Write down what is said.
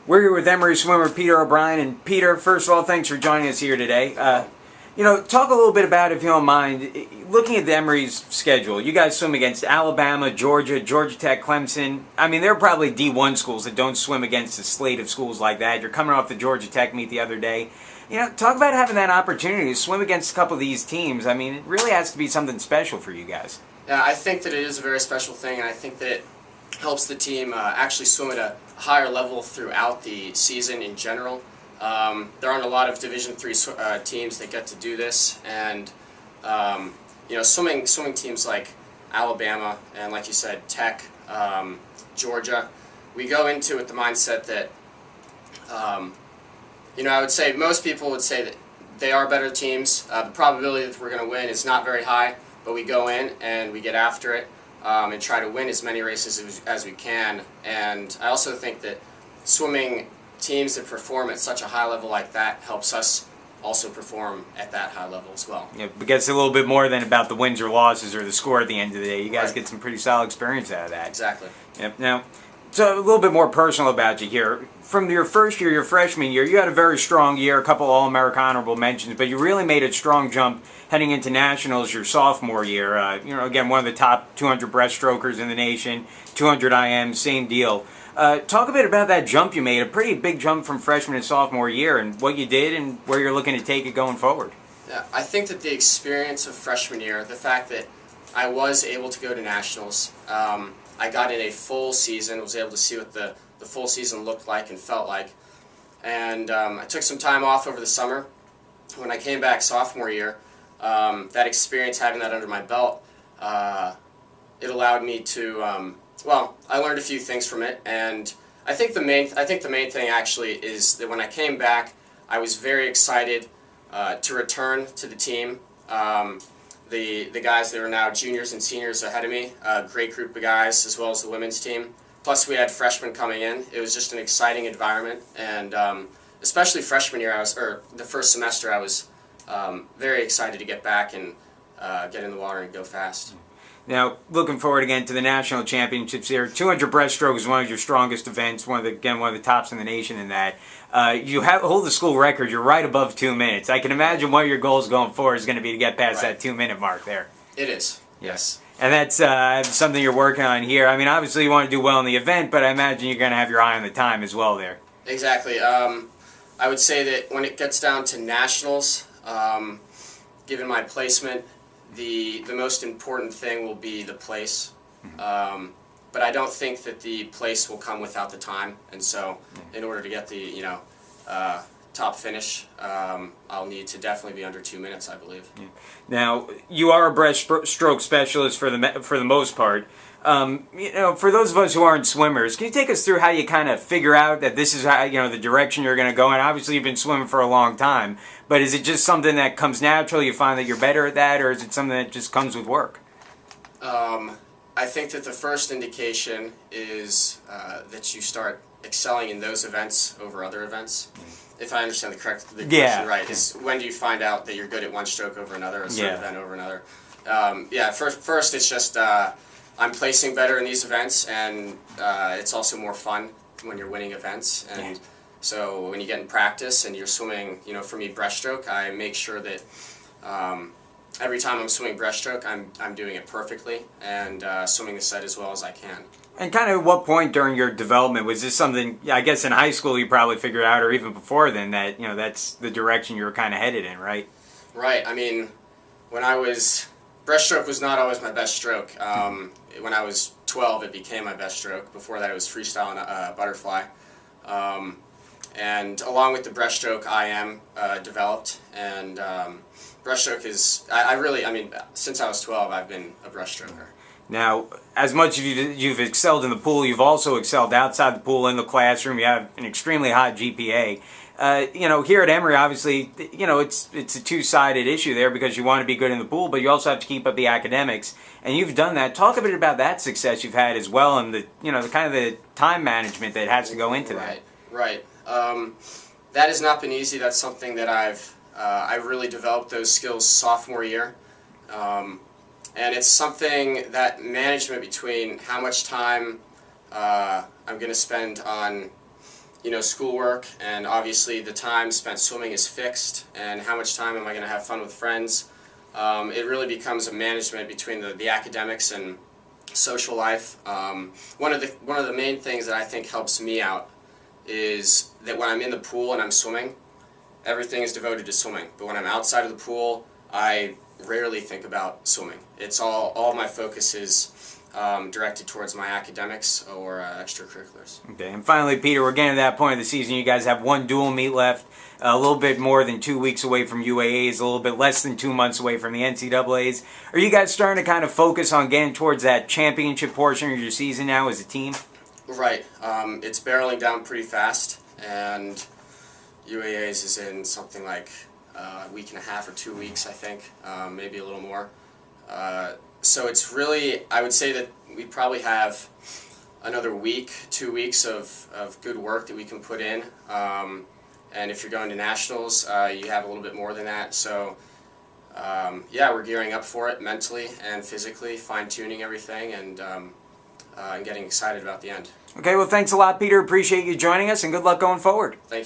We're here with Emory swimmer Peter O'Brien. And Peter, first of all, thanks for joining us here today. Talk a little bit about, if you don't mind, looking at the Emory's schedule. You guys swim against Alabama, Georgia, Georgia Tech, Clemson. I mean, there are probably D1 schools that don't swim against a slate of schools like that. You're coming off the Georgia Tech meet the other day. Talk about having that opportunity to swim against a couple of these teams. I mean, it really has to be something special for you guys. Yeah, I think that it is a very special thing, and I think that it helps the team actually swim at a higher level throughout the season in general. There aren't a lot of Division III teams that get to do this, and swimming teams like Alabama and, like you said, Tech, Georgia, we go into with the mindset that I would say most people would say that they are better teams. The probability that we're going to win is not very high, but we go in and we get after it and try to win as many races as we can. And I also think that swimming teams that perform at such a high level like that helps us also perform at that high level as well. Yeah, it gets a little bit more than about the wins or losses or the score at the end of the day. You guys Right. get some pretty solid experience out of that. Exactly. Yep. Now, so a little bit more personal about you here. From your first year, your freshman year, you had a very strong year, a couple All-America honorable mentions, but you really made a strong jump heading into nationals your sophomore year. Again, one of the top 200 breaststrokers in the nation, 200 IM, same deal. Talk a bit about that jump you made, a pretty big jump from freshman to sophomore year, and what you did and where you're looking to take it going forward. Yeah, I think that the experience of freshman year, the fact that I was able to go to nationals, I got in a full season, was able to see what the full season looked like and felt like. And I took some time off over the summer. When I came back sophomore year, that experience, having that under my belt, it allowed me to, I learned a few things from it. And I think the main thing actually is that when I came back, I was very excited to return to the team. The guys that are now juniors and seniors ahead of me, a great group of guys, as well as the women's team. Plus we had freshmen coming in. It was just an exciting environment, and especially freshman year, the first semester, I was very excited to get back and get in the water and go fast. Now, looking forward again to the national championships here. 200 breaststroke is one of your strongest events, one of the tops in the nation in that. You hold the school record. You're right above 2 minutes. I can imagine one of your goals going forward is going to be to get past that 2-minute mark there. It is. Yes. And that's something you're working on here. I mean, obviously you want to do well in the event, but I imagine you're going to have your eye on the time as well there. Exactly. I would say that when it gets down to nationals, given my placement, the most important thing will be the place. But I don't think that the place will come without the time, and so in order to get the top finish, I'll need to definitely be under 2 minutes, I believe. Yeah. Now, you are a breaststroke specialist for the most part. For those of us who aren't swimmers, can you take us through how you kind of figure out that this is how, the direction you're going to go in? Obviously, you've been swimming for a long time, but is it just something that comes natural? You find that you're better at that, or is it something that just comes with work? I think that the first indication is that you start excelling in those events over other events. If I understand the question right, is when do you find out that you're good at one stroke over another, a certain event over another? First it's just I'm placing better in these events, and it's also more fun when you're winning events. And so when you get in practice and you're swimming, for me, breaststroke, I make sure that every time I'm swimming breaststroke, I'm doing it perfectly and swimming the set as well as I can. And kind of at what point during your development was this something, I guess in high school you probably figured out, or even before then, that that's the direction you were kind of headed in, right? Right. I mean, breaststroke was not always my best stroke. When I was 12, it became my best stroke. Before that, it was freestyle and butterfly. And along with the breaststroke, IM developed, and breaststroke is, since I was 12, I've been a breaststroker. Now, as much as you've excelled in the pool, you've also excelled outside the pool, in the classroom. You have an extremely high GPA. Here at Emory, obviously, it's a two-sided issue there, because you want to be good in the pool, but you also have to keep up the academics. And you've done that. Talk a bit about that success you've had as well, and the kind of the time management that has to go into that. Right. That has not been easy. That's something that I really developed those skills sophomore year. And it's something that management between how much time I'm going to spend on schoolwork, and obviously the time spent swimming is fixed, and how much time am I going to have fun with friends. It really becomes a management between the academics and social life. One of the main things that I think helps me out is that when I'm in the pool and I'm swimming, everything is devoted to swimming. But when I'm outside of the pool, I rarely think about swimming. It's all my focus is directed towards my academics or extracurriculars. Okay, and finally, Peter, we're getting to that point of the season. You guys have one dual meet left, a little bit more than 2 weeks away from UAAs, a little bit less than 2 months away from the NCAAs. Are you guys starting to kind of focus on getting towards that championship portion of your season now as a team? Right. It's barreling down pretty fast, and UAAs is in something like a week and a half or 2 weeks, I think, maybe a little more. So it's really, I would say that we probably have another week, 2 weeks of good work that we can put in. And if you're going to nationals, you have a little bit more than that. So yeah, we're gearing up for it mentally and physically, fine-tuning everything, and getting excited about the end. Okay, well, thanks a lot, Peter. Appreciate you joining us, and good luck going forward. Thank you.